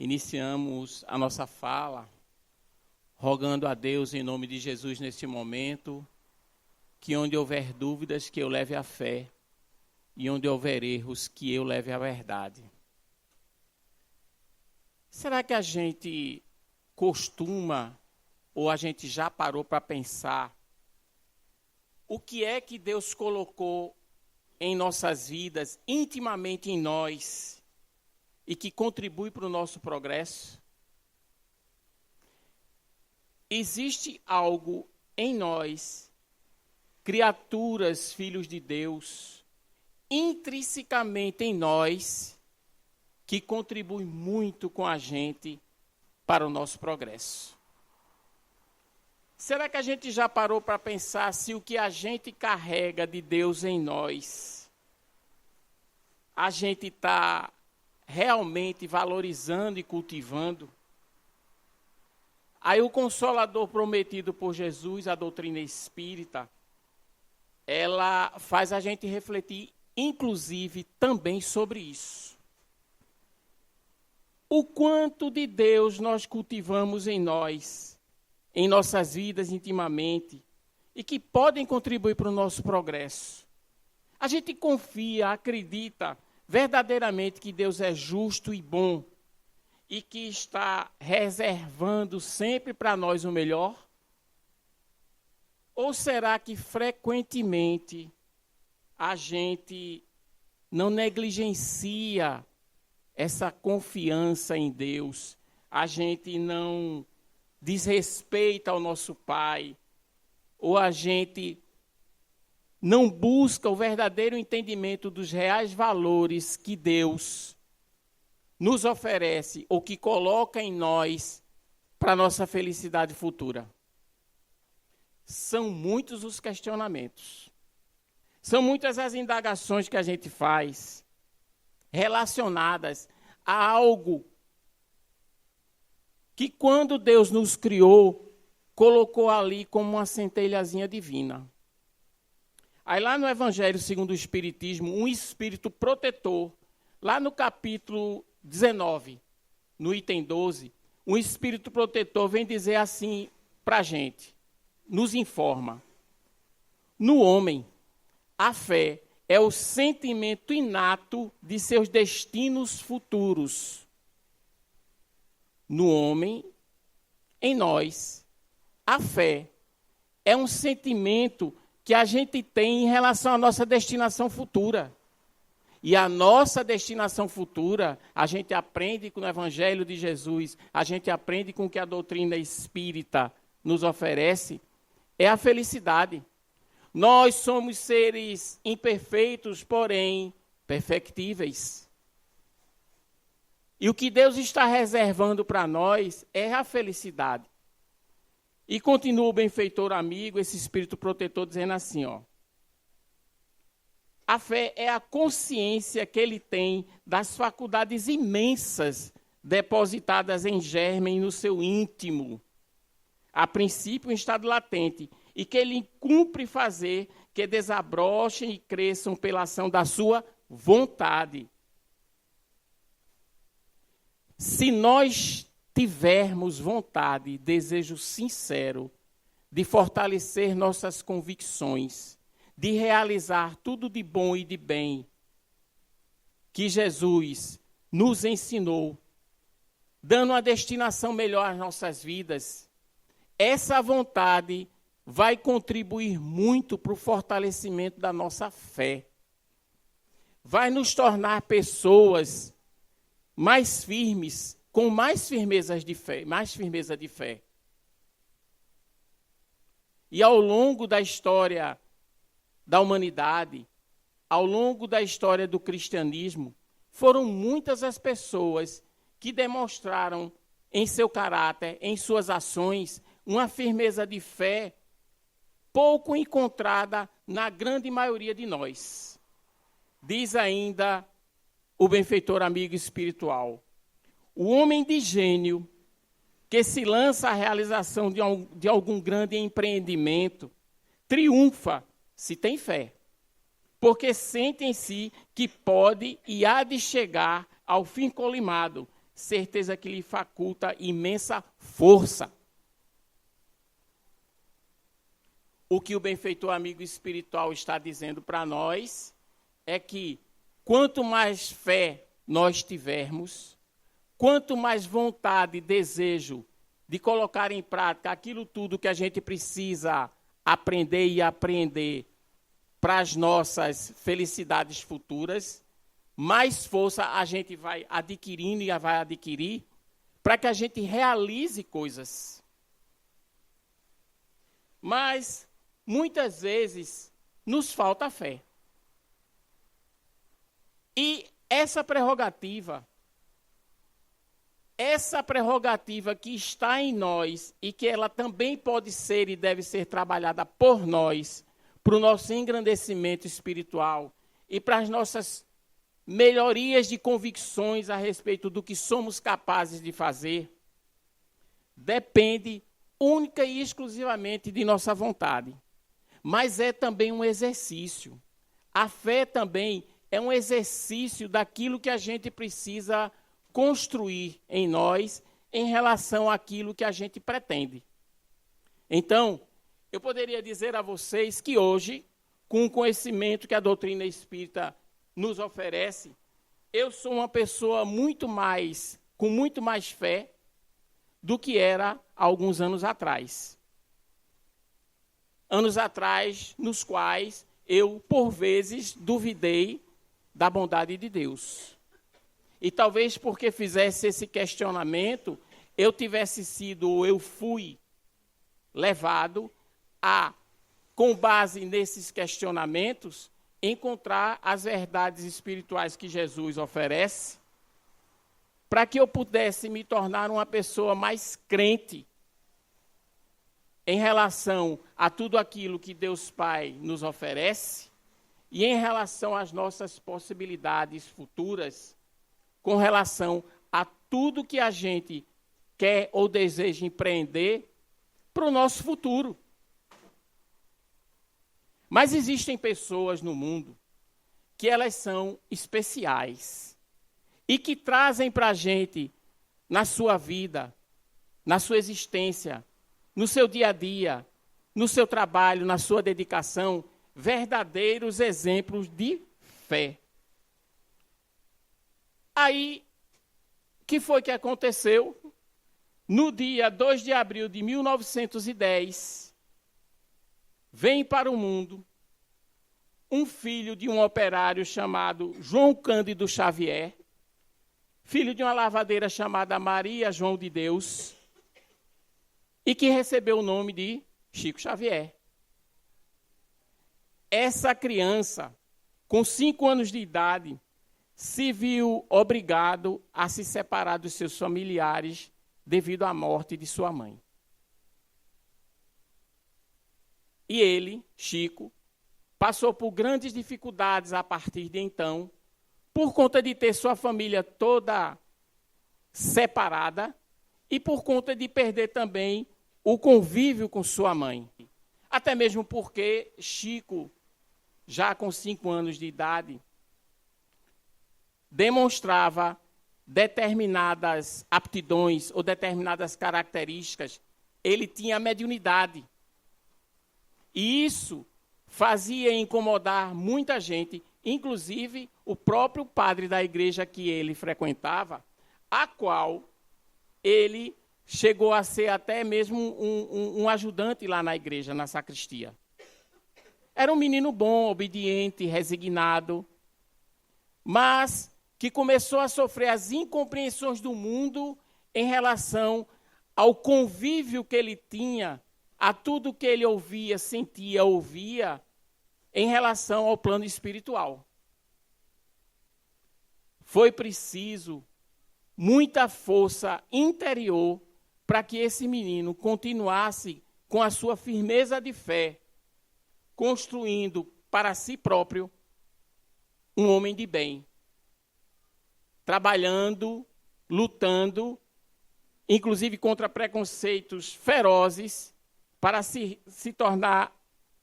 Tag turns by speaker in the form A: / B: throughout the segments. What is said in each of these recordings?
A: Iniciamos a nossa fala rogando a Deus em nome de Jesus neste momento, que onde houver dúvidas que eu leve a fé e onde houver erros que eu leve a verdade. Será que a gente costuma ou a gente já parou para pensar o que é que Deus colocou em nossas vidas, intimamente em nós, e que contribui para o nosso progresso? Existe algo em nós, criaturas, filhos de Deus, intrinsecamente em nós, que contribui muito com a gente para o nosso progresso. Será que a gente já parou para pensar se o que a gente carrega de Deus em nós, a gente está realmente valorizando e cultivando? Aí o Consolador prometido por Jesus, a doutrina espírita, ela faz a gente refletir, inclusive, também sobre isso. O quanto de Deus nós cultivamos em nós, em nossas vidas intimamente, e que podem contribuir para o nosso progresso. A gente confia, acredita verdadeiramente que Deus é justo e bom, e que está reservando sempre para nós o melhor? Ou será que frequentemente a gente não negligencia essa confiança em Deus, a gente não desrespeita ao nosso Pai, ou a gente não busca o verdadeiro entendimento dos reais valores que Deus nos oferece ou que coloca em nós para a nossa felicidade futura? São muitos os questionamentos, são muitas as indagações que a gente faz relacionadas a algo que, quando Deus nos criou, colocou ali como uma centelhazinha divina. Aí lá no Evangelho segundo o Espiritismo, um espírito protetor, lá no capítulo 19, no item 12, um espírito protetor vem dizer assim para a gente, nos informa: no homem, a fé é o sentimento inato de seus destinos futuros. No homem, em nós, a fé é um sentimento que a gente tem em relação à nossa destinação futura. E a nossa destinação futura, a gente aprende com o Evangelho de Jesus, a gente aprende com o que a doutrina espírita nos oferece, é a felicidade. Nós somos seres imperfeitos, porém perfectíveis. E o que Deus está reservando para nós é a felicidade. E continua o benfeitor amigo, esse espírito protetor, dizendo assim, ó: a fé é a consciência que ele tem das faculdades imensas depositadas em germe no seu íntimo, a princípio em estado latente, e que ele cumpre fazer que desabrochem e cresçam pela ação da sua vontade. Se nós tivermos vontade e desejo sincero de fortalecer nossas convicções, de realizar tudo de bom e de bem que Jesus nos ensinou, dando uma destinação melhor às nossas vidas, essa vontade vai contribuir muito para o fortalecimento da nossa fé. Vai nos tornar pessoas mais firmes, com mais firmeza de fé. E ao longo da história da humanidade, ao longo da história do cristianismo, foram muitas as pessoas que demonstraram em seu caráter, em suas ações, uma firmeza de fé pouco encontrada na grande maioria de nós. Diz ainda o benfeitor amigo espiritual: o homem de gênio que se lança à realização de algum grande empreendimento triunfa se tem fé, porque sente em si que pode e há de chegar ao fim colimado, certeza que lhe faculta imensa força. O que o benfeitor amigo espiritual está dizendo para nós é que quanto mais fé nós tivermos, quanto mais vontade e desejo de colocar em prática aquilo tudo que a gente precisa aprender e apreender para as nossas felicidades futuras, mais força a gente vai adquirindo e vai adquirir para que a gente realize coisas. Mas, muitas vezes, nos falta fé. E essa prerrogativa que está em nós e que ela também pode ser e deve ser trabalhada por nós, para o nosso engrandecimento espiritual e para as nossas melhorias de convicções a respeito do que somos capazes de fazer, depende única e exclusivamente de nossa vontade. Mas é também um exercício. A fé também é um exercício daquilo que a gente precisa construir em nós em relação àquilo que a gente pretende. Então, eu poderia dizer a vocês que hoje, com o conhecimento que a doutrina espírita nos oferece, eu sou uma pessoa com muito mais fé do que era há alguns anos atrás. Anos atrás, nos quais eu, por vezes, duvidei da bondade de Deus. E talvez porque fizesse esse questionamento, eu fui levado a, com base nesses questionamentos, encontrar as verdades espirituais que Jesus oferece, para que eu pudesse me tornar uma pessoa mais crente em relação a tudo aquilo que Deus Pai nos oferece e em relação às nossas possibilidades futuras, com relação a tudo que a gente quer ou deseja empreender para o nosso futuro. Mas existem pessoas no mundo que elas são especiais e que trazem para a gente, na sua vida, na sua existência, no seu dia a dia, no seu trabalho, na sua dedicação, verdadeiros exemplos de fé. Aí, o que foi que aconteceu? No dia 2 de abril de 1910, vem para o mundo um filho de um operário chamado João Cândido Xavier, filho de uma lavadeira chamada Maria João de Deus, e que recebeu o nome de Chico Xavier. Essa criança, com 5 anos de idade, se viu obrigado a se separar dos seus familiares devido à morte de sua mãe. E ele, Chico, passou por grandes dificuldades a partir de então, por conta de ter sua família toda separada e por conta de perder também o convívio com sua mãe. Até mesmo porque Chico, já com 5 anos de idade, demonstrava determinadas aptidões ou determinadas características. Ele tinha mediunidade. E isso fazia incomodar muita gente, inclusive o próprio padre da igreja que ele frequentava, a qual ele chegou a ser até mesmo um ajudante lá na igreja, na sacristia. Era um menino bom, obediente, resignado, mas que começou a sofrer as incompreensões do mundo em relação ao convívio que ele tinha, a tudo que ele ouvia, sentia, ouvia, em relação ao plano espiritual. Foi preciso muita força interior para que esse menino continuasse com a sua firmeza de fé, construindo para si próprio um homem de bem, trabalhando, lutando, inclusive contra preconceitos ferozes, para se tornar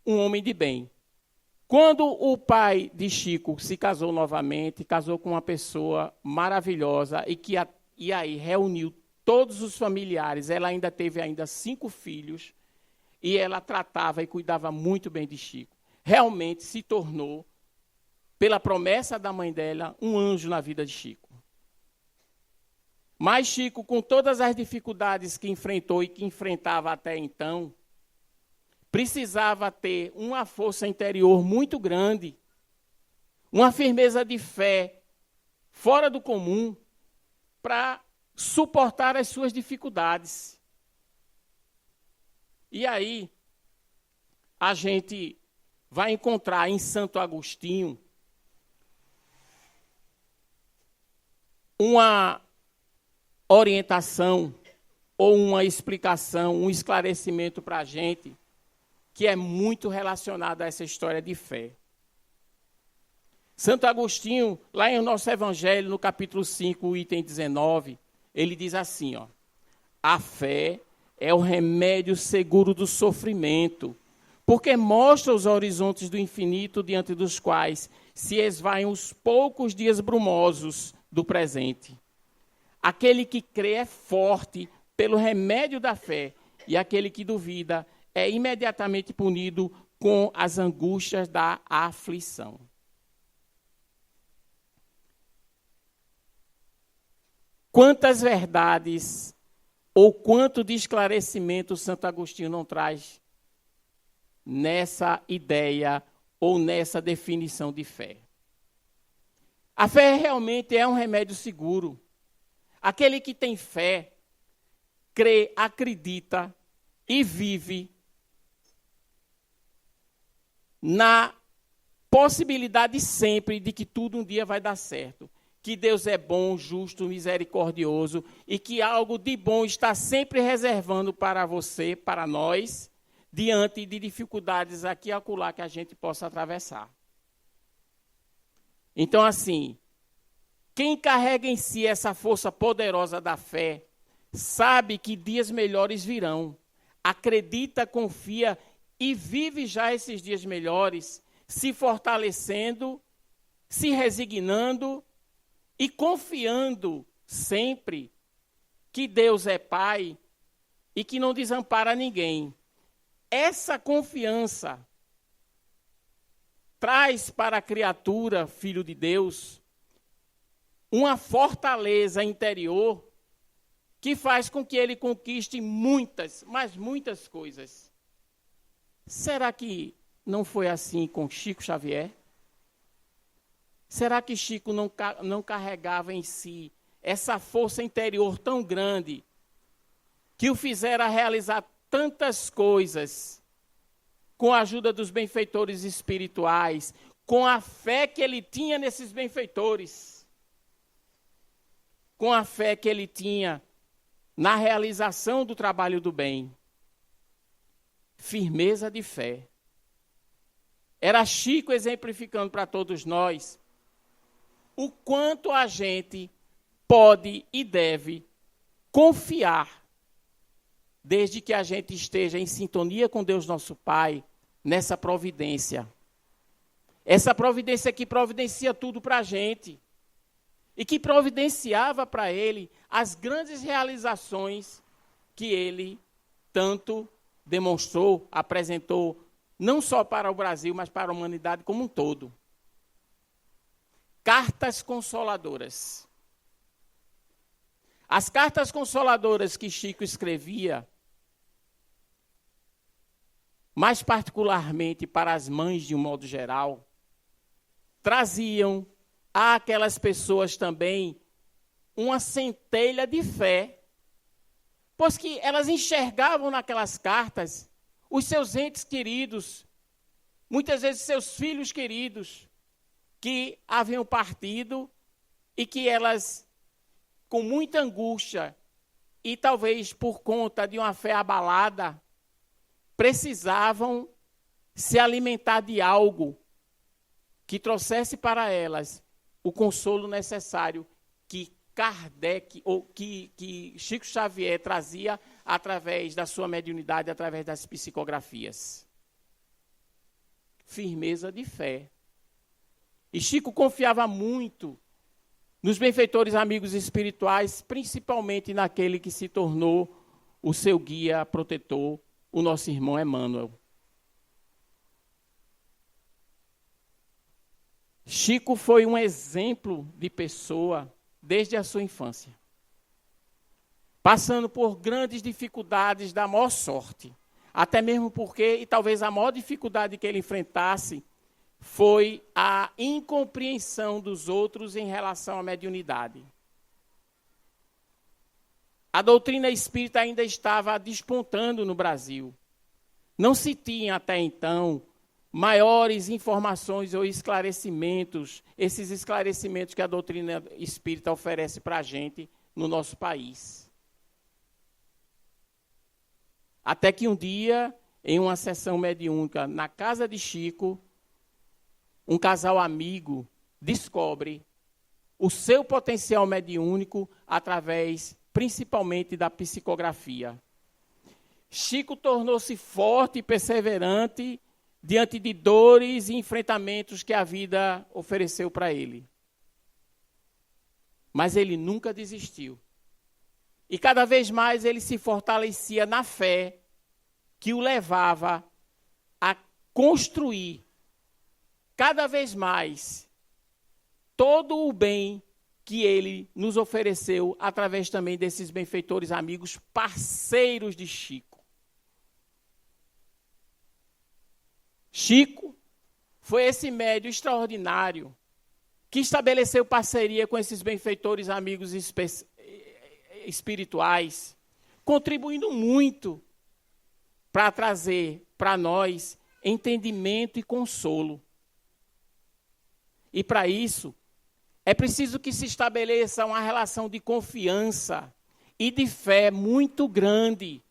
A: um homem de bem. Quando o pai de Chico se casou novamente, casou com uma pessoa maravilhosa E aí reuniu todos os familiares. Ela ainda teve 5 filhos. E ela tratava e cuidava muito bem de Chico. Realmente se tornou, pela promessa da mãe dela, um anjo na vida de Chico. Mas Chico, com todas as dificuldades que enfrentou e que enfrentava até então, precisava ter uma força interior muito grande, uma firmeza de fé fora do comum, para suportar as suas dificuldades. E aí, a gente vai encontrar em Santo Agostinho uma orientação ou uma explicação, um esclarecimento para a gente, que é muito relacionado a essa história de fé. Santo Agostinho, lá em nosso Evangelho, no capítulo 5, item 19, ele diz assim, ó, a fé é o remédio seguro do sofrimento, porque mostra os horizontes do infinito diante dos quais se esvaem os poucos dias brumosos do presente. Aquele que crê é forte pelo remédio da fé, e aquele que duvida é imediatamente punido com as angústias da aflição. Quantas verdades ou quanto de esclarecimento Santo Agostinho não traz nessa ideia ou nessa definição de fé. A fé realmente é um remédio seguro. Aquele que tem fé, crê, acredita e vive na possibilidade sempre de que tudo um dia vai dar certo. Que Deus é bom, justo, misericordioso e que algo de bom está sempre reservando para você, para nós, diante de dificuldades aqui e acolá que a gente possa atravessar. Então, assim, quem carrega em si essa força poderosa da fé, sabe que dias melhores virão, acredita, confia e vive já esses dias melhores, se fortalecendo, se resignando e confiando sempre que Deus é Pai e que não desampara ninguém. Essa confiança traz para a criatura, filho de Deus, uma fortaleza interior que faz com que ele conquiste muitas, mas muitas coisas. Será que não foi assim com Chico Xavier? Será que Chico não carregava em si essa força interior tão grande que o fizera realizar tantas coisas com a ajuda dos benfeitores espirituais, com a fé que ele tinha nesses benfeitores, com a fé que ele tinha na realização do trabalho do bem? Firmeza de fé. Era Chico exemplificando para todos nós o quanto a gente pode e deve confiar, desde que a gente esteja em sintonia com Deus nosso Pai, nessa providência. Essa providência que providencia tudo para a gente. E que providenciava para ele as grandes realizações que ele tanto demonstrou, apresentou, não só para o Brasil, mas para a humanidade como um todo. Cartas consoladoras. As cartas consoladoras que Chico escrevia, mais particularmente para as mães de um modo geral, traziam àquelas pessoas também uma centelha de fé, pois que elas enxergavam naquelas cartas os seus entes queridos, muitas vezes seus filhos queridos, que haviam partido e que elas, com muita angústia e talvez por conta de uma fé abalada, precisavam se alimentar de algo que trouxesse para elas o consolo necessário que Kardec, ou que Chico Xavier trazia através da sua mediunidade, através das psicografias. Firmeza de fé. E Chico confiava muito nos benfeitores amigos espirituais, principalmente naquele que se tornou o seu guia protetor, o nosso irmão Emmanuel. Chico foi um exemplo de pessoa desde a sua infância, passando por grandes dificuldades da maior sorte, até mesmo porque, e talvez a maior dificuldade que ele enfrentasse, foi a incompreensão dos outros em relação à mediunidade. A doutrina espírita ainda estava despontando no Brasil. Não se tinha até então maiores informações ou esclarecimentos, esses esclarecimentos que a doutrina espírita oferece para a gente no nosso país. Até que um dia, em uma sessão mediúnica na casa de Chico, um casal amigo descobre o seu potencial mediúnico através, principalmente, da psicografia. Chico tornou-se forte e perseverante diante de dores e enfrentamentos que a vida ofereceu para ele. Mas ele nunca desistiu. E cada vez mais ele se fortalecia na fé que o levava a construir cada vez mais todo o bem que ele nos ofereceu através também desses benfeitores amigos, parceiros de Chico. Chico foi esse médium extraordinário que estabeleceu parceria com esses benfeitores amigos espirituais, contribuindo muito para trazer para nós entendimento e consolo. E para isso, é preciso que se estabeleça uma relação de confiança e de fé muito grande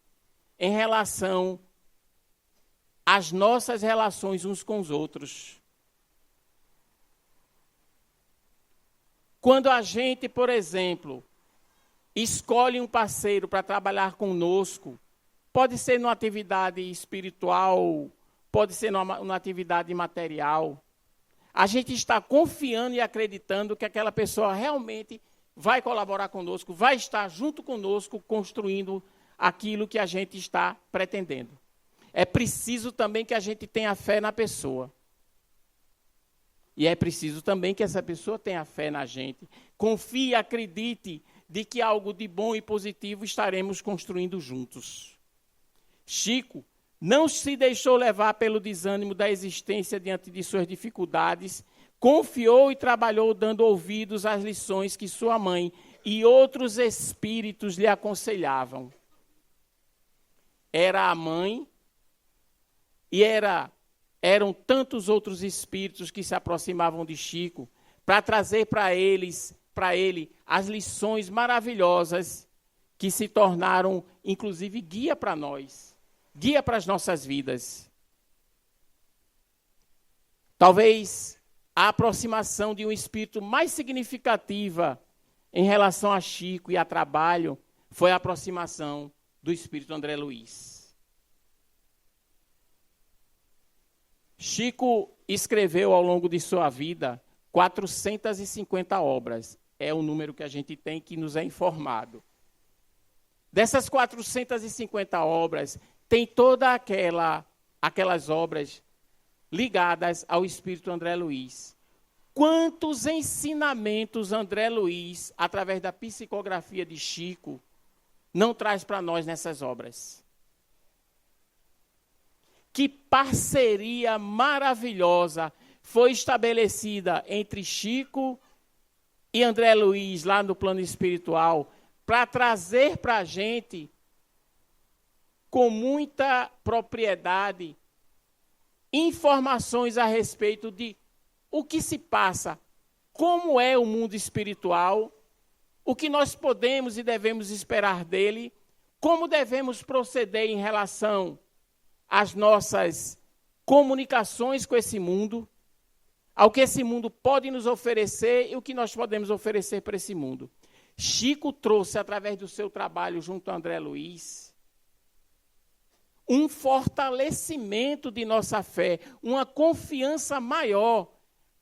A: em relação às nossas relações uns com os outros. Quando a gente, por exemplo, escolhe um parceiro para trabalhar conosco, pode ser numa atividade espiritual, pode ser numa atividade material, a gente está confiando e acreditando que aquela pessoa realmente vai colaborar conosco, vai estar junto conosco construindo aquilo que a gente está pretendendo. É preciso também que a gente tenha fé na pessoa. E é preciso também que essa pessoa tenha fé na gente. Confie e acredite de que algo de bom e positivo estaremos construindo juntos. Chico não se deixou levar pelo desânimo da existência diante de suas dificuldades, confiou e trabalhou dando ouvidos às lições que sua mãe e outros espíritos lhe aconselhavam. Era a mãe e eram tantos outros espíritos que se aproximavam de Chico para trazer para ele as lições maravilhosas que se tornaram, inclusive, guia para nós. Guia para as nossas vidas. Talvez a aproximação de um espírito mais significativa em relação a Chico e a trabalho foi a aproximação do espírito André Luiz. Chico escreveu ao longo de sua vida 450 obras. É o número que a gente tem que nos é informado. Dessas 450 obras, tem todas aquelas obras ligadas ao espírito André Luiz. Quantos ensinamentos André Luiz, através da psicografia de Chico, não traz para nós nessas obras? Que parceria maravilhosa foi estabelecida entre Chico e André Luiz, lá no plano espiritual, para trazer para a gente, com muita propriedade, informações a respeito de o que se passa, como é o mundo espiritual, o que nós podemos e devemos esperar dele, como devemos proceder em relação às nossas comunicações com esse mundo, ao que esse mundo pode nos oferecer e o que nós podemos oferecer para esse mundo. Chico trouxe, através do seu trabalho junto a André Luiz, um fortalecimento de nossa fé, uma confiança maior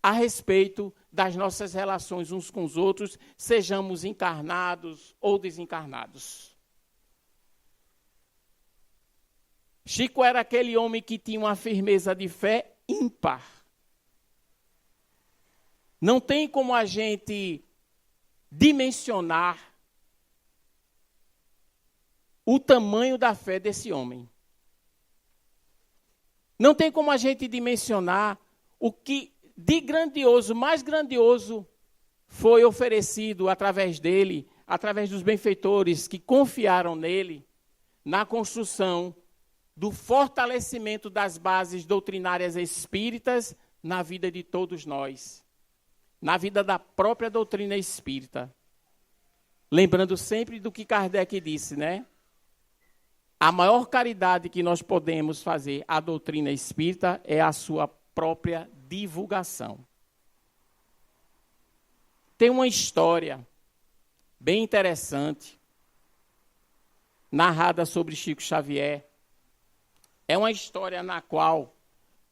A: a respeito das nossas relações uns com os outros, sejamos encarnados ou desencarnados. Chico era aquele homem que tinha uma firmeza de fé ímpar. Não tem como a gente dimensionar o tamanho da fé desse homem. Não tem como a gente dimensionar o que de grandioso, mais grandioso, foi oferecido através dele, através dos benfeitores que confiaram nele, na construção do fortalecimento das bases doutrinárias espíritas na vida de todos nós, na vida da própria doutrina espírita. Lembrando sempre do que Kardec disse, né? A maior caridade que nós podemos fazer à doutrina espírita é a sua própria divulgação. Tem uma história bem interessante, narrada sobre Chico Xavier. É uma história na qual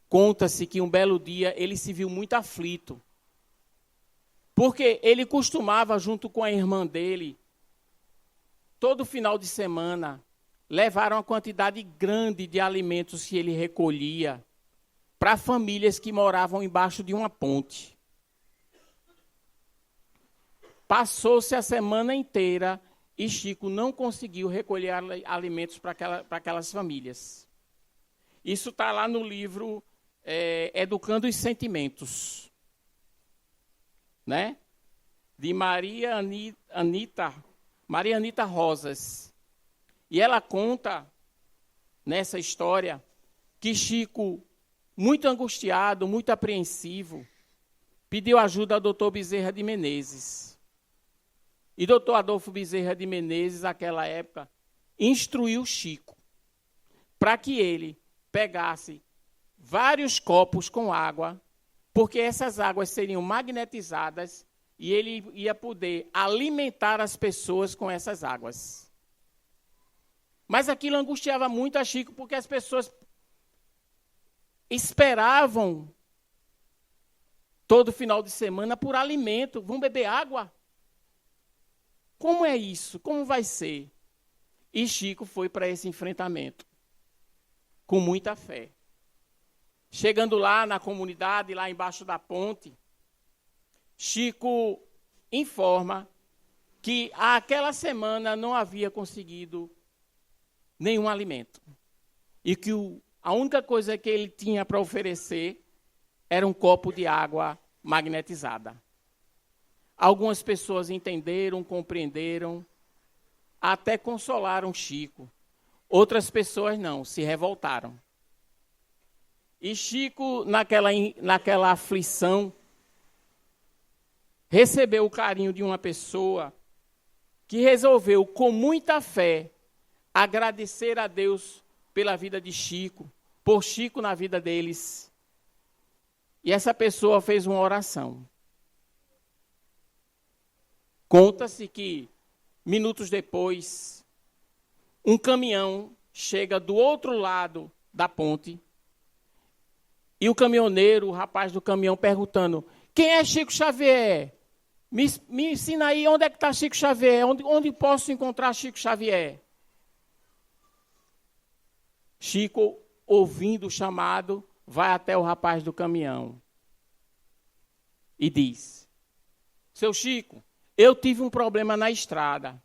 A: conta-se que um belo dia ele se viu muito aflito, porque ele costumava, junto com a irmã dele, todo final de semana, levar uma quantidade grande de alimentos que ele recolhia para famílias que moravam embaixo de uma ponte. Passou-se a semana inteira e Chico não conseguiu recolher alimentos para aquelas famílias. Isso está lá no livro Educando os Sentimentos, né? De Maria Anita Rosas. E ela conta, nessa história, que Chico, muito angustiado, muito apreensivo, pediu ajuda ao doutor Bezerra de Menezes. E doutor Adolfo Bezerra de Menezes, naquela época, instruiu Chico para que ele pegasse vários copos com água, porque essas águas seriam magnetizadas e ele ia poder alimentar as pessoas com essas águas. Mas aquilo angustiava muito a Chico, porque as pessoas esperavam todo final de semana por alimento. Vão beber água? Como é isso? Como vai ser? E Chico foi para esse enfrentamento, com muita fé. Chegando lá na comunidade, lá embaixo da ponte, Chico informa que aquela semana não havia conseguido nenhum alimento. E que a única coisa que ele tinha para oferecer era um copo de água magnetizada. Algumas pessoas entenderam, compreenderam, até consolaram Chico. Outras pessoas não, se revoltaram. E Chico, naquela aflição, recebeu o carinho de uma pessoa que resolveu, com muita fé, agradecer a Deus pela vida de Chico, por Chico na vida deles. E essa pessoa fez uma oração. Conta-se que, minutos depois, um caminhão chega do outro lado da ponte e o caminhoneiro, o rapaz do caminhão, perguntando: quem é Chico Xavier? Me ensina aí onde é que está Chico Xavier, onde posso encontrar Chico Xavier? Chico, ouvindo o chamado, vai até o rapaz do caminhão e diz: seu Chico, eu tive um problema na estrada.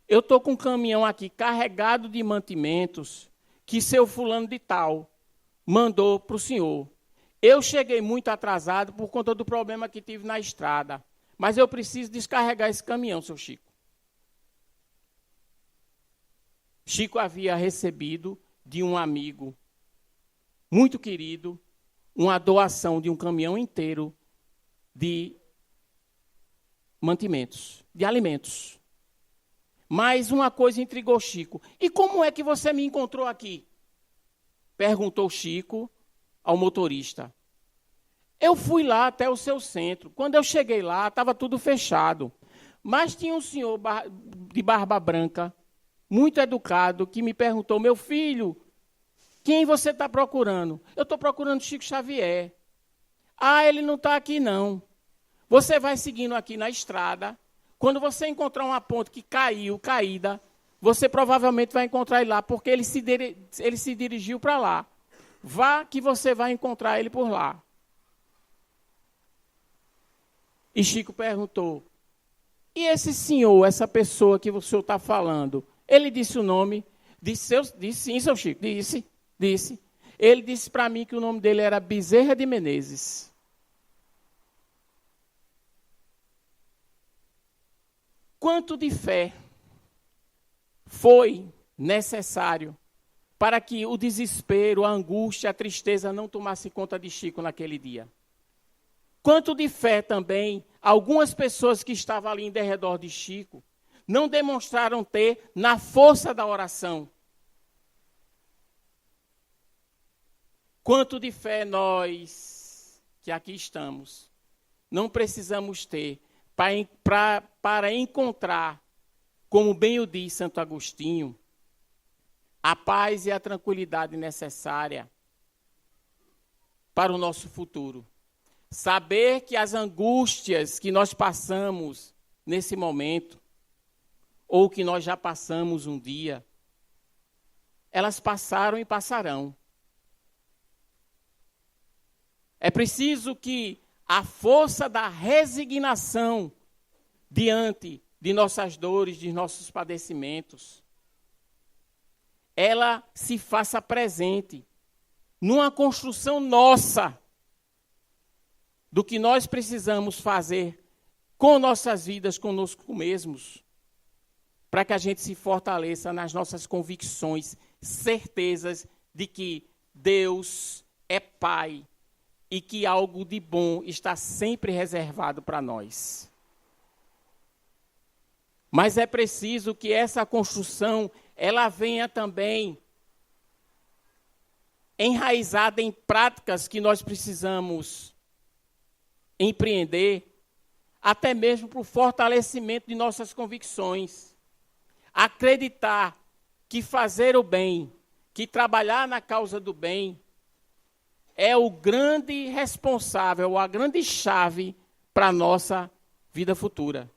A: Eu estou com um caminhão aqui carregado de mantimentos que seu fulano de tal mandou para o senhor. Eu cheguei muito atrasado por conta do problema que tive na estrada, mas eu preciso descarregar esse caminhão, seu Chico. Chico havia recebido de um amigo muito querido uma doação de um caminhão inteiro de mantimentos, de alimentos. Mas uma coisa intrigou Chico. E como é que você me encontrou aqui? Perguntou Chico ao motorista. Eu fui lá até o seu centro. Quando eu cheguei lá, estava tudo fechado. Mas tinha um senhor de barba branca, muito educado, que me perguntou: meu filho, quem você está procurando? Eu estou procurando Chico Xavier. Ah, ele não está aqui não. Você vai seguindo aqui na estrada. Quando você encontrar uma ponte que caiu, caída, você provavelmente vai encontrar ele lá, porque ele se dirigiu para lá. Vá que você vai encontrar ele por lá. E Chico perguntou, e esse senhor, essa pessoa que o senhor está falando, ele disse o nome? Disse sim, seu Chico, disse. Ele disse para mim que o nome dele era Bezerra de Menezes. Quanto de fé foi necessário para que o desespero, a angústia, a tristeza não tomasse conta de Chico naquele dia? Quanto de fé também algumas pessoas que estavam ali em derredor de Chico não demonstraram ter na força da oração? Quanto de fé nós, que aqui estamos, não precisamos ter para encontrar, como bem o diz Santo Agostinho, a paz e a tranquilidade necessária para o nosso futuro. Saber que as angústias que nós passamos nesse momento, ou que nós já passamos um dia, elas passaram e passarão. É preciso que a força da resignação diante de nossas dores, de nossos padecimentos, ela se faça presente numa construção nossa do que nós precisamos fazer com nossas vidas, conosco mesmos, para que a gente se fortaleça nas nossas convicções, certezas de que Deus é Pai e que algo de bom está sempre reservado para nós. Mas é preciso que essa construção ela venha também enraizada em práticas que nós precisamos empreender, até mesmo para o fortalecimento de nossas convicções. Acreditar que fazer o bem, que trabalhar na causa do bem, é o grande responsável, a grande chave para a nossa vida futura.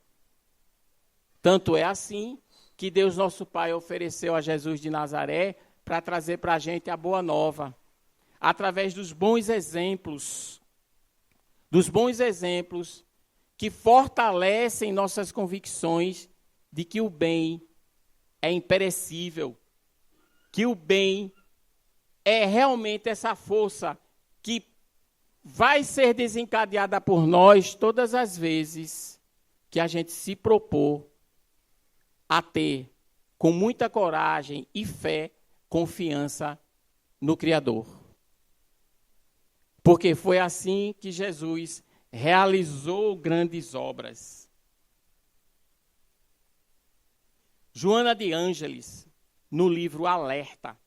A: Tanto é assim que Deus nosso Pai ofereceu a Jesus de Nazaré para trazer para a gente a boa nova, através dos bons exemplos que fortalecem nossas convicções de que o bem é imperecível, que o bem é realmente essa força que vai ser desencadeada por nós todas as vezes que a gente se propor a ter, com muita coragem e fé, confiança no Criador. Porque foi assim que Jesus realizou grandes obras. Joana de Ângeles, no livro Alerta,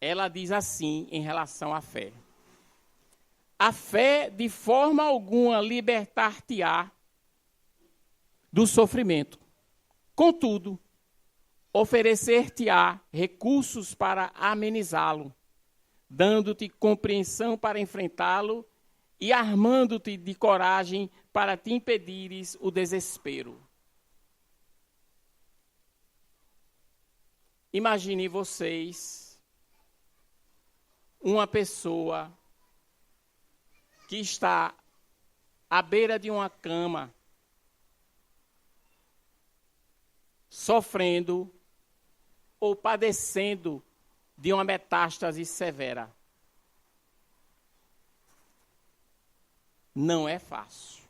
A: ela diz assim em relação à fé: a fé de forma alguma libertar-te-á do sofrimento. Contudo, oferecer-te-á recursos para amenizá-lo, dando-te compreensão para enfrentá-lo e armando-te de coragem para te impedires o desespero. Imaginem vocês uma pessoa que está à beira de uma cama, sofrendo ou padecendo de uma metástase severa. Não é fácil.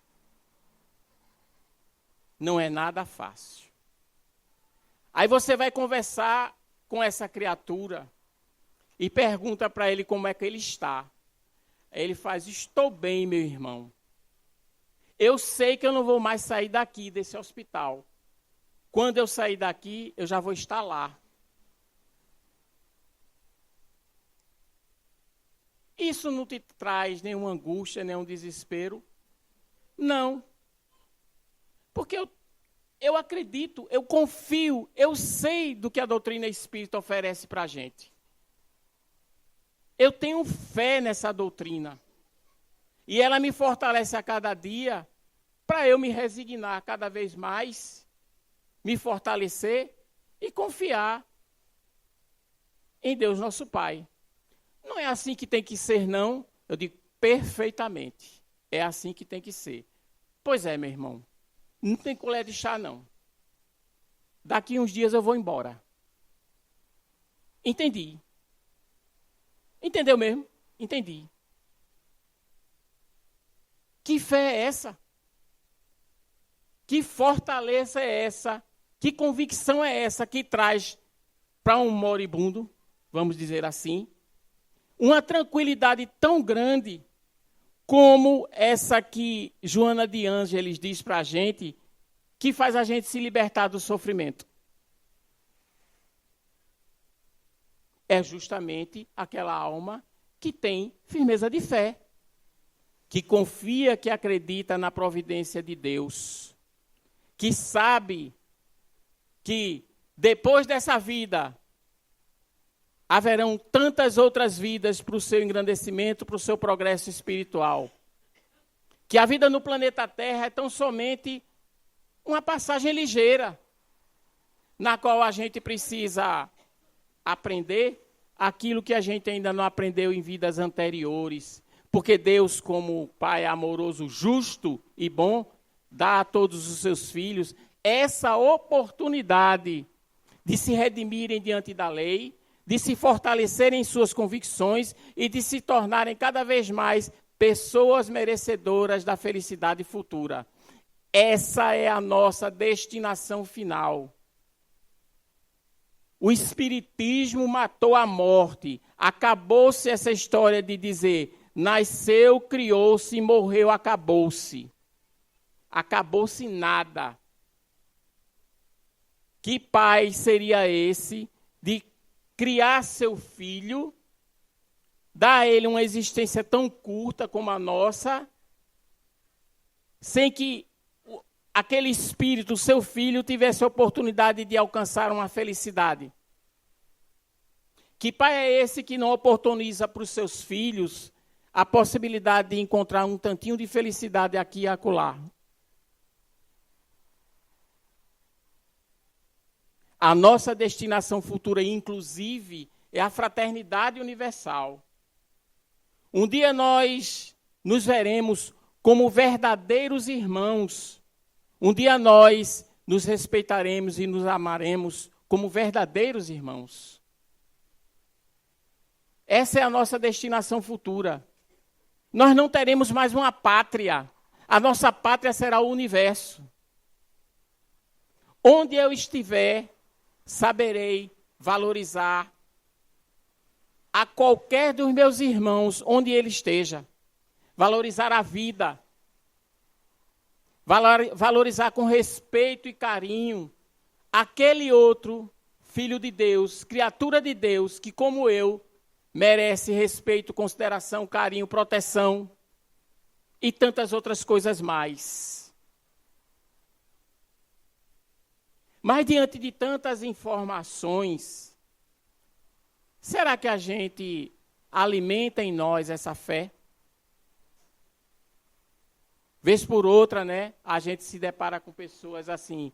A: Não é nada fácil. Aí você vai conversar com essa criatura e pergunta para ele como é que ele está. Aí ele faz: estou bem, meu irmão. Eu sei que eu não vou mais sair daqui, desse hospital. Quando eu sair daqui, eu já vou estar lá. Isso não te traz nenhuma angústia, nenhum desespero? Não. Porque eu acredito, eu confio, eu sei do que a doutrina espírita oferece para a gente. Eu tenho fé nessa doutrina. E ela me fortalece a cada dia para eu me resignar cada vez mais, me fortalecer e confiar em Deus nosso Pai. Não é assim que tem que ser, não. Eu digo perfeitamente. É assim que tem que ser. Pois é, meu irmão. Não tem colher de chá, não. Daqui uns dias eu vou embora. Entendi. Entendeu mesmo? Entendi. Que fé é essa? Que fortaleza é essa? Que convicção é essa que traz para um moribundo, vamos dizer assim, uma tranquilidade tão grande como essa que Joana de Ângeles diz para a gente, que faz a gente se libertar do sofrimento? É justamente aquela alma que tem firmeza de fé, que confia, que acredita na providência de Deus, que sabe que depois dessa vida haverão tantas outras vidas para o seu engrandecimento, para o seu progresso espiritual. Que a vida no planeta Terra é tão somente uma passagem ligeira, na qual a gente precisa aprender aquilo que a gente ainda não aprendeu em vidas anteriores. Porque Deus, como Pai amoroso, justo e bom, dá a todos os seus filhos essa oportunidade de se redimirem diante da lei, de se fortalecerem em suas convicções e de se tornarem cada vez mais pessoas merecedoras da felicidade futura. Essa é a nossa destinação final. O Espiritismo matou a morte. Acabou-se essa história de dizer, nasceu, criou-se, morreu, acabou-se. Acabou-se nada. Que pai seria esse de criar seu filho, dar a ele uma existência tão curta como a nossa, sem que aquele espírito, seu filho, tivesse a oportunidade de alcançar uma felicidade? Que pai é esse que não oportuniza para os seus filhos a possibilidade de encontrar um tantinho de felicidade aqui e acolá? A nossa destinação futura, inclusive, é a fraternidade universal. Um dia nós nos veremos como verdadeiros irmãos. Um dia nós nos respeitaremos e nos amaremos como verdadeiros irmãos. Essa é a nossa destinação futura. Nós não teremos mais uma pátria. A nossa pátria será o universo. Onde eu estiver, saberei valorizar a qualquer dos meus irmãos, onde ele esteja. Valorizar a vida. Valorizar com respeito e carinho aquele outro filho de Deus, criatura de Deus, que como eu, merece respeito, consideração, carinho, proteção e tantas outras coisas mais. Mas diante de tantas informações, será que a gente alimenta em nós essa fé? Vez por outra, né, a gente se depara com pessoas assim,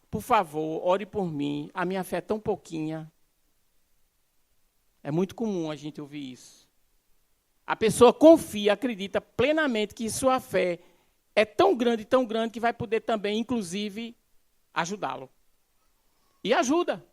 A: por favor, ore por mim, a minha fé é tão pouquinha. É muito comum a gente ouvir isso. A pessoa confia, acredita plenamente que sua fé é tão grande, que vai poder também, inclusive, ajudá-lo. E ajuda.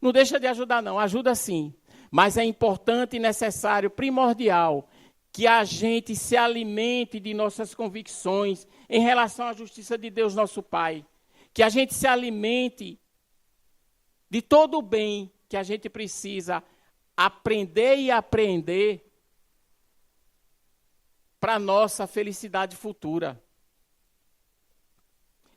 A: Não deixa de ajudar, não. Ajuda sim. Mas é importante e necessário, primordial, que a gente se alimente de nossas convicções em relação à justiça de Deus, nosso Pai. Que a gente se alimente de todo o bem que a gente precisa aprender e apreender para a nossa felicidade futura.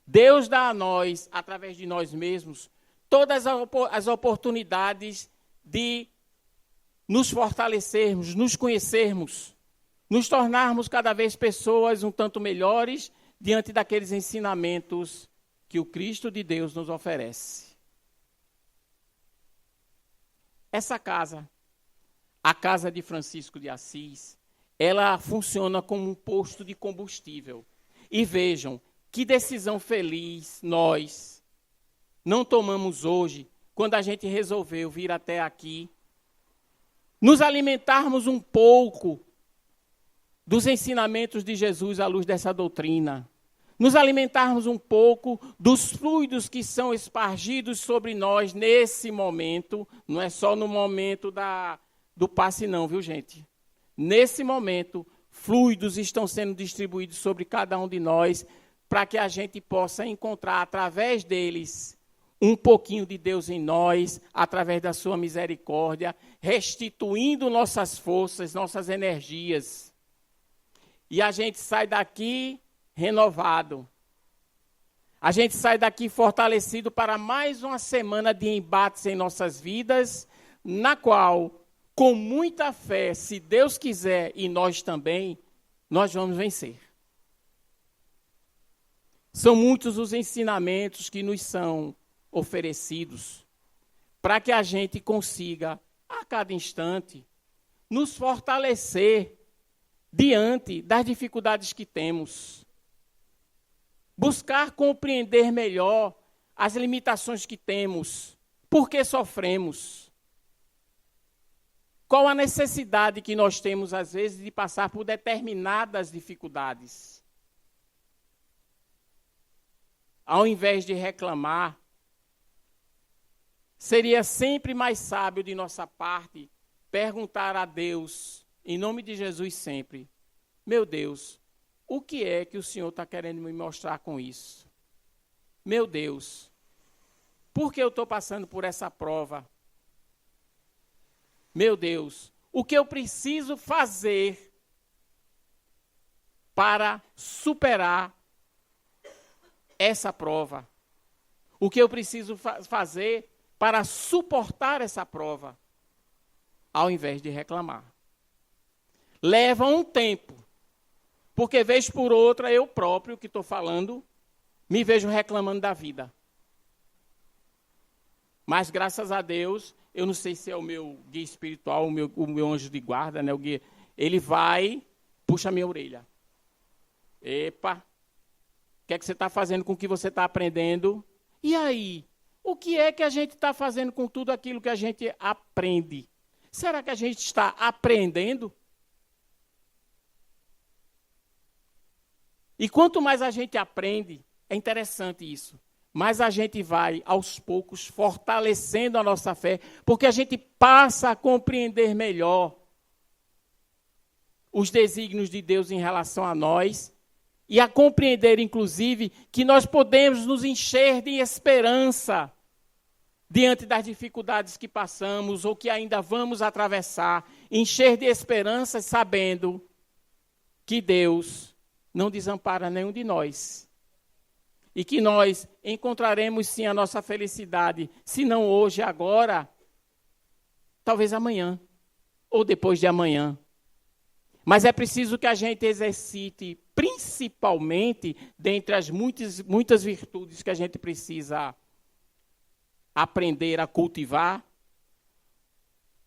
A: Deus dá a nós, através de nós mesmos, todas as oportunidades de nos fortalecermos, nos conhecermos, nos tornarmos cada vez pessoas um tanto melhores diante daqueles ensinamentos que o Cristo de Deus nos oferece. Essa casa, a casa de Francisco de Assis, ela funciona como um posto de combustível. E vejam, que decisão feliz nós não tomamos hoje, quando a gente resolveu vir até aqui, nos alimentarmos um pouco dos ensinamentos de Jesus à luz dessa doutrina, nos alimentarmos um pouco dos fluidos que são espargidos sobre nós nesse momento, não é só no momento do passe não, viu gente? Nesse momento, fluidos estão sendo distribuídos sobre cada um de nós, para que a gente possa encontrar através deles um pouquinho de Deus em nós, através da sua misericórdia, restituindo nossas forças, nossas energias. E a gente sai daqui renovado. A gente sai daqui fortalecido para mais uma semana de embates em nossas vidas, na qual, com muita fé, se Deus quiser e nós também, nós vamos vencer. São muitos os ensinamentos que nos são oferecidos para que a gente consiga, a cada instante, nos fortalecer diante das dificuldades que temos. Buscar compreender melhor as limitações que temos, por que sofremos. Qual a necessidade que nós temos, às vezes, de passar por determinadas dificuldades. Ao invés de reclamar, seria sempre mais sábio de nossa parte perguntar a Deus, em nome de Jesus sempre, meu Deus, o que é que o Senhor está querendo me mostrar com isso? Meu Deus, por que eu estou passando por essa prova? Meu Deus, o que eu preciso fazer para superar essa prova? O que eu preciso fazer para suportar essa prova? Ao invés de reclamar. Leva um tempo. Porque vez por outra, eu próprio, que estou falando, me vejo reclamando da vida. Mas, graças a Deus, eu não sei se é o meu guia espiritual, o meu anjo de guarda, né, o guia, ele vai, puxa a minha orelha. Epa, o que é que você está fazendo com o que você está aprendendo? E aí, o que é que a gente está fazendo com tudo aquilo que a gente aprende? Será que a gente está aprendendo? E quanto mais a gente aprende, é interessante isso, mais a gente vai, aos poucos, fortalecendo a nossa fé, porque a gente passa a compreender melhor os desígnios de Deus em relação a nós, e a compreender, inclusive, que nós podemos nos encher de esperança diante das dificuldades que passamos ou que ainda vamos atravessar, encher de esperança sabendo que Deus não desampara nenhum de nós. E que nós encontraremos sim a nossa felicidade, se não hoje, agora, talvez amanhã, ou depois de amanhã. Mas é preciso que a gente exercite, principalmente, dentre as muitas virtudes que a gente precisa aprender a cultivar,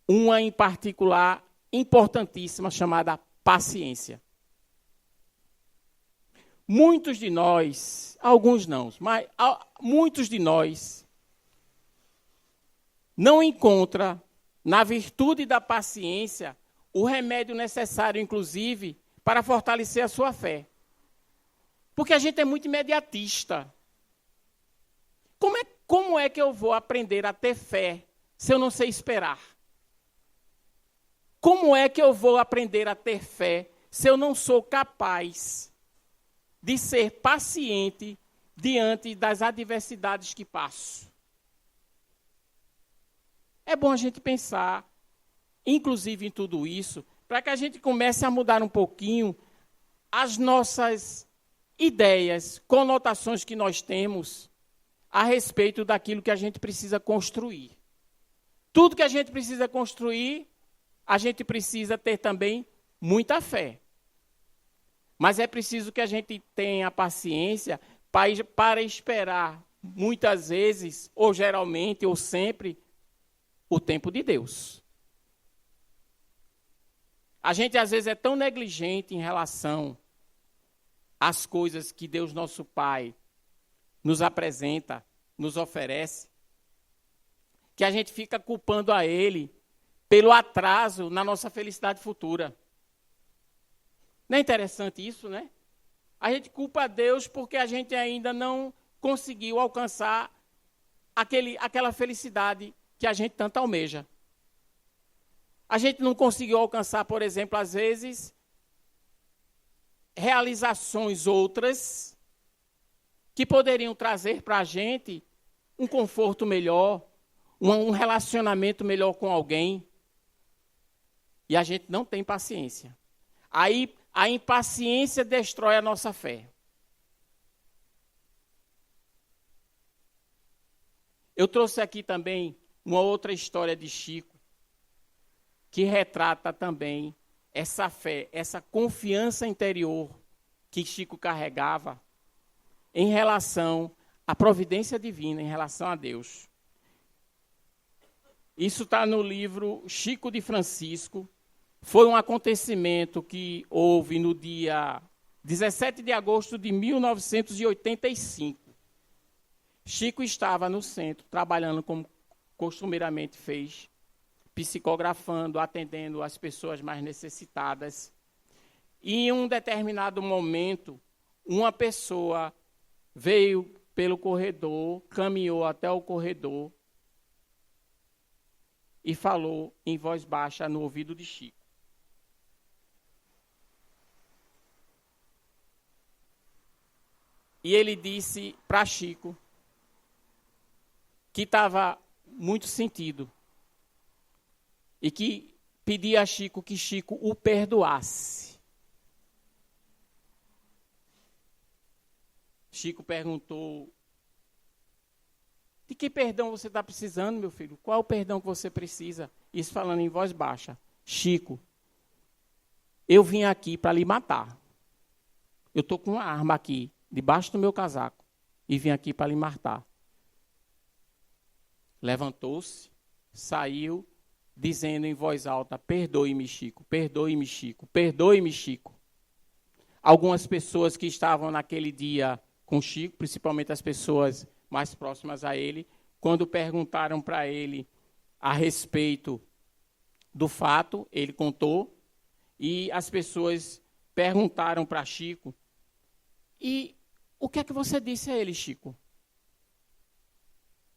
A: uma em particular importantíssima, chamada paciência. Muitos de nós, alguns não, mas muitos de nós não encontram na virtude da paciência o remédio necessário, inclusive, para fortalecer a sua fé. Porque a gente é muito imediatista. Como é que eu vou aprender a ter fé se eu não sei esperar? Como é que eu vou aprender a ter fé se eu não sou capaz de ser paciente diante das adversidades que passo? É bom a gente pensar, inclusive, em tudo isso, para que a gente comece a mudar um pouquinho as nossas ideias, conotações que nós temos a respeito daquilo que a gente precisa construir. Tudo que a gente precisa construir, a gente precisa ter também muita fé. Mas é preciso que a gente tenha paciência para esperar, muitas vezes, ou geralmente, ou sempre, o tempo de Deus. A gente, às vezes, é tão negligente em relação às coisas que Deus, nosso Pai, nos apresenta, nos oferece, que a gente fica culpando a Ele pelo atraso na nossa felicidade futura. Não é interessante isso, né? A gente culpa a Deus porque a gente ainda não conseguiu alcançar aquela felicidade que a gente tanto almeja. A gente não conseguiu alcançar, por exemplo, às vezes, realizações outras que poderiam trazer para a gente um conforto melhor, um relacionamento melhor com alguém. E a gente não tem paciência. Aí a impaciência destrói a nossa fé. Eu trouxe aqui também uma outra história de Chico, que retrata também essa fé, essa confiança interior que Chico carregava em relação à providência divina, em relação a Deus. Isso está no livro Chico de Francisco. Foi um acontecimento que houve no dia 17 de agosto de 1985. Chico estava no centro, trabalhando como costumeiramente fez, psicografando, atendendo as pessoas mais necessitadas. E em um determinado momento, uma pessoa veio pelo corredor, caminhou até o corredor e falou em voz baixa no ouvido de Chico. E ele disse para Chico que estava muito sentido e que pedia a Chico que Chico o perdoasse. Chico perguntou: de que perdão você está precisando, meu filho? Qual é o perdão que você precisa? Isso falando em voz baixa. Chico, eu vim aqui para lhe matar. Eu estou com uma arma aqui, debaixo do meu casaco, e vim aqui para lhe matar. Levantou-se, saiu, dizendo em voz alta: perdoe-me, Chico, perdoe-me, Chico, perdoe-me, Chico. Algumas pessoas que estavam naquele dia com Chico, principalmente as pessoas mais próximas a ele, quando perguntaram para ele a respeito do fato, ele contou, e as pessoas perguntaram para Chico: e o que é que você disse a ele, Chico?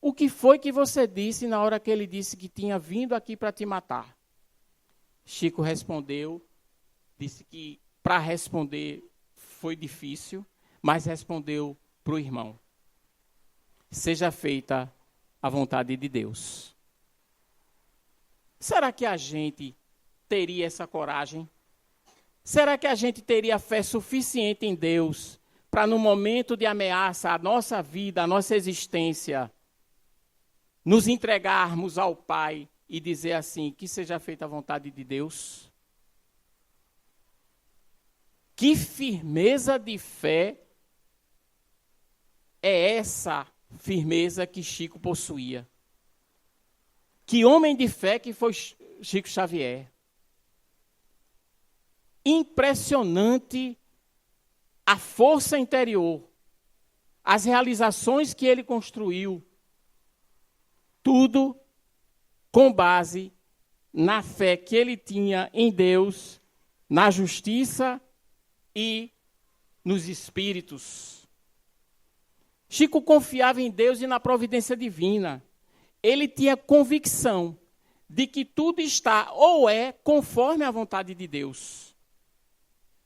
A: O que foi que você disse na hora que ele disse que tinha vindo aqui para te matar? Chico respondeu, disse que para responder foi difícil, mas respondeu para o irmão: seja feita a vontade de Deus. Será que a gente teria essa coragem? Será que a gente teria fé suficiente em Deus para, no momento de ameaça à nossa vida, à nossa existência, nos entregarmos ao Pai e dizer assim: que seja feita a vontade de Deus? Que firmeza de fé é essa firmeza que Chico possuía? Que homem de fé que foi Chico Xavier. Impressionante a força interior, as realizações que ele construiu, tudo com base na fé que ele tinha em Deus, na justiça e nos espíritos. Chico confiava em Deus e na providência divina. Ele tinha convicção de que tudo está ou é conforme a vontade de Deus.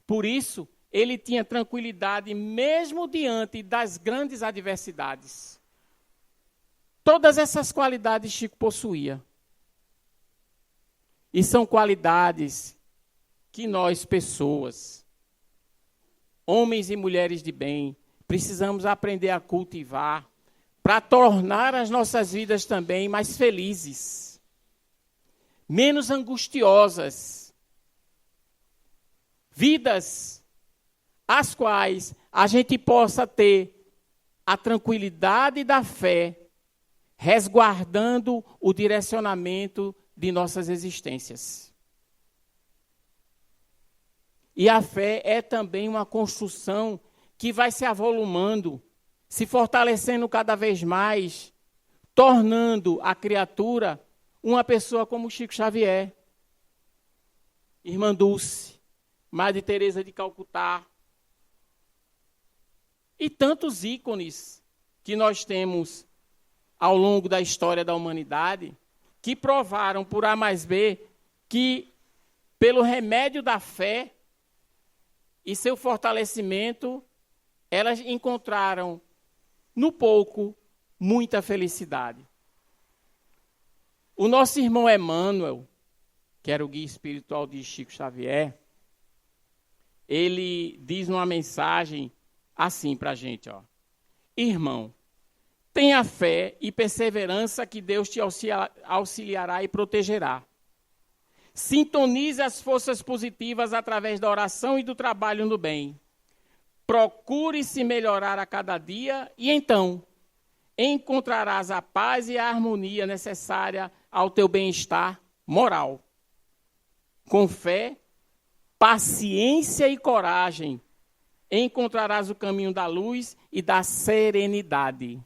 A: Por isso, ele tinha tranquilidade mesmo diante das grandes adversidades. Todas essas qualidades Chico possuía. E são qualidades que nós, pessoas, homens e mulheres de bem, precisamos aprender a cultivar para tornar as nossas vidas também mais felizes, menos angustiosas. Vidas às quais a gente possa ter a tranquilidade da fé, resguardando o direcionamento de nossas existências. E a fé é também uma construção que vai se avolumando, se fortalecendo cada vez mais, tornando a criatura uma pessoa como Chico Xavier, Irmã Dulce, Madre Teresa de Calcutá, e tantos ícones que nós temos ao longo da história da humanidade, que provaram por A mais B que, pelo remédio da fé e seu fortalecimento, elas encontraram no pouco muita felicidade. O nosso irmão Emmanuel, que era o guia espiritual de Chico Xavier, ele diz numa mensagem assim para a gente, ó: irmão, tenha fé e perseverança que Deus te auxiliará e protegerá. Sintonize as forças positivas através da oração e do trabalho no bem. Procure se melhorar a cada dia e então encontrarás a paz e a harmonia necessária ao teu bem-estar moral. Com fé, paciência e coragem, encontrarás o caminho da luz e da serenidade.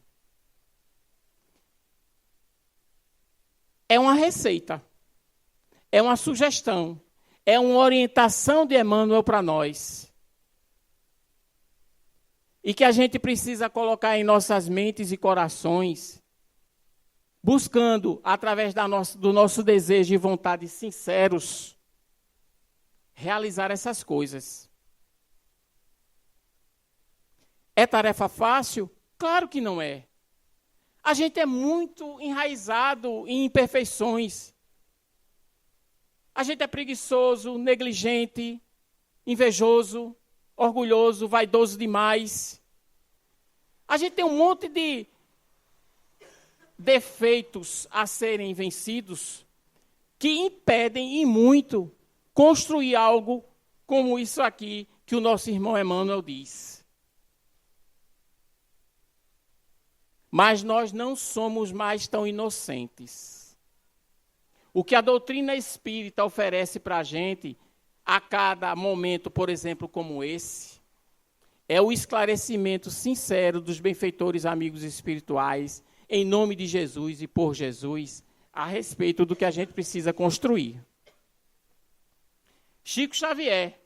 A: É uma receita, é uma sugestão, é uma orientação de Emmanuel para nós. E que a gente precisa colocar em nossas mentes e corações, buscando, através do nosso desejo e vontade sinceros, realizar essas coisas. É tarefa fácil? Claro que não é. A gente é muito enraizado em imperfeições. A gente é preguiçoso, negligente, invejoso, orgulhoso, vaidoso demais. A gente tem um monte de defeitos a serem vencidos que impedem e muito construir algo como isso aqui que o nosso irmão Emmanuel diz. Mas nós não somos mais tão inocentes. O que a doutrina espírita oferece para a gente, a cada momento, por exemplo, como esse, é o esclarecimento sincero dos benfeitores amigos espirituais, em nome de Jesus e por Jesus, a respeito do que a gente precisa construir. Chico Xavier,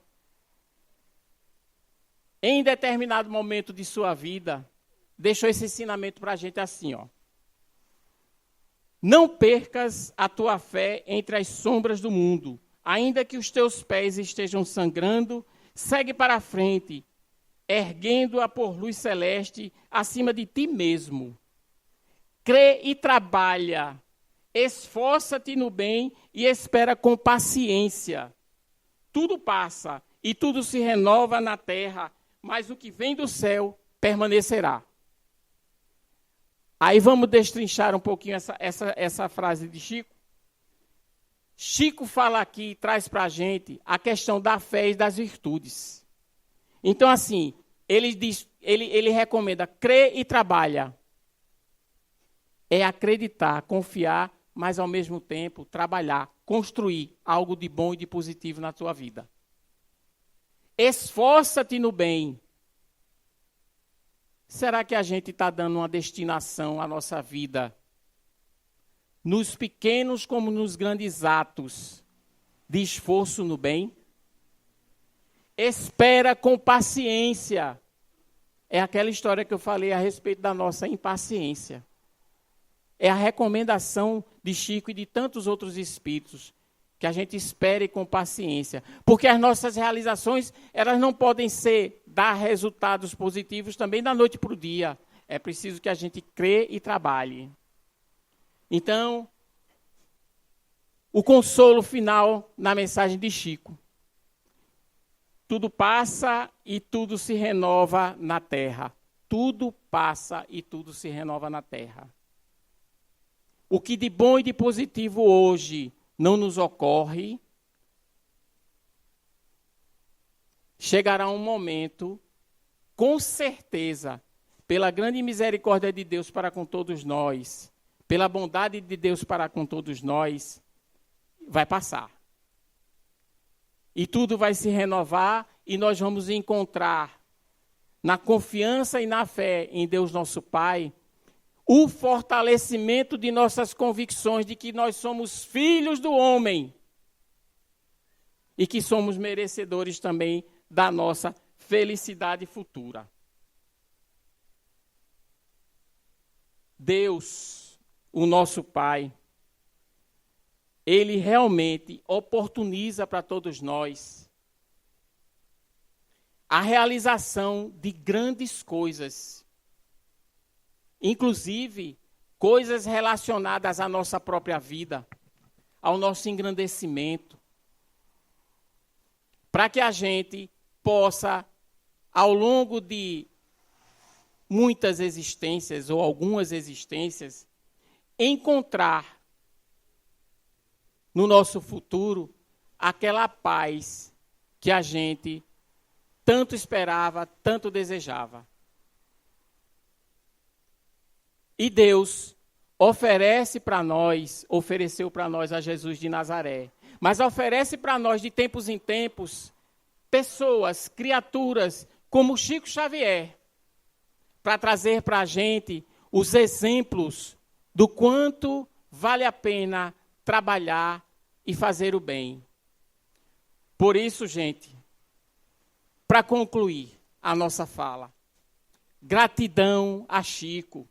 A: em determinado momento de sua vida, deixou esse ensinamento para a gente assim, ó: não percas a tua fé entre as sombras do mundo, ainda que os teus pés estejam sangrando, segue para a frente, erguendo-a por luz celeste acima de ti mesmo. Crê e trabalha, esforça-te no bem e espera com paciência. Tudo passa e tudo se renova na terra, mas o que vem do céu permanecerá. Aí vamos destrinchar um pouquinho essa frase de Chico. Chico fala aqui, traz para a gente a questão da fé e das virtudes. Então, assim, ele recomenda: crê e trabalha. É acreditar, confiar, mas ao mesmo tempo trabalhar, construir algo de bom e de positivo na tua vida. Esforça-te no bem. Será que a gente está dando uma destinação à nossa vida, nos pequenos como nos grandes atos, de esforço no bem? Espera com paciência. É aquela história que eu falei a respeito da nossa impaciência. É a recomendação de Chico e de tantos outros espíritos, que a gente espere com paciência. Porque as nossas realizações, elas não podem dar resultados positivos também da noite para o dia. É preciso que a gente crê e trabalhe. Então, o consolo final na mensagem de Chico: tudo passa e tudo se renova na terra. Tudo passa e tudo se renova na terra. O que de bom e de positivo hoje não nos ocorre, chegará um momento, com certeza, pela grande misericórdia de Deus para com todos nós, pela bondade de Deus para com todos nós, vai passar. e tudo vai se renovar e nós vamos encontrar, na confiança e na fé em Deus nosso Pai, o fortalecimento de nossas convicções de que nós somos filhos do homem e que somos merecedores também da nossa felicidade futura. Deus, o nosso Pai, Ele realmente oportuniza para todos nós a realização de grandes coisas, inclusive coisas relacionadas à nossa própria vida, ao nosso engrandecimento, para que a gente possa, ao longo de muitas existências ou algumas existências, encontrar no nosso futuro aquela paz que a gente tanto esperava, tanto desejava. E Deus ofereceu para nós a Jesus de Nazaré, mas oferece para nós de tempos em tempos pessoas, criaturas como Chico Xavier, para trazer para a gente os exemplos do quanto vale a pena trabalhar e fazer o bem. Por isso, gente, para concluir a nossa fala, gratidão a Chico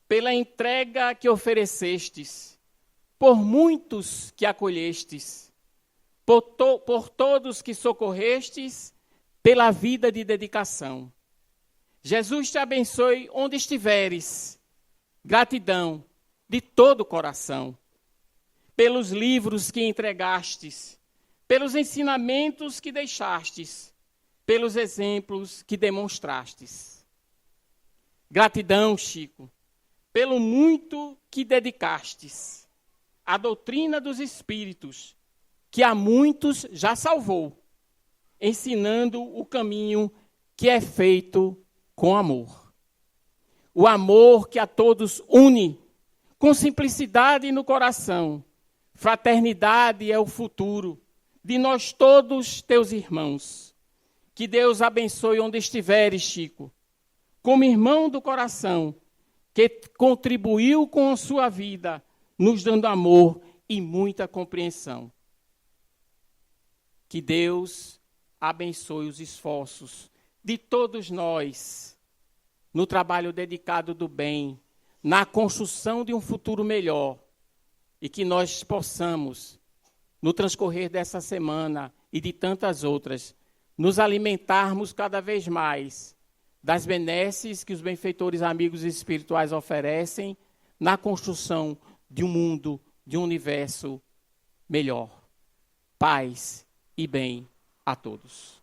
A: pela entrega que oferecestes, por muitos que acolhestes, por todos que socorrestes, pela vida de dedicação. Jesus te abençoe onde estiveres. Gratidão de todo o coração, pelos livros que entregastes, pelos ensinamentos que deixastes, pelos exemplos que demonstrastes. Gratidão, Chico, pelo muito que dedicastes à doutrina dos Espíritos, que a muitos já salvou, ensinando o caminho que é feito com amor. O amor que a todos une, com simplicidade no coração. Fraternidade é o futuro de nós todos, teus irmãos. Que Deus abençoe onde estiveres, Chico, como irmão do coração, que contribuiu com a sua vida, nos dando amor e muita compreensão. Que Deus abençoe os esforços de todos nós no trabalho dedicado do bem, na construção de um futuro melhor, e que nós possamos, no transcorrer dessa semana e de tantas outras, nos alimentarmos cada vez mais das benesses que os benfeitores amigos espirituais oferecem na construção de um mundo, de um universo melhor. Paz e bem a todos.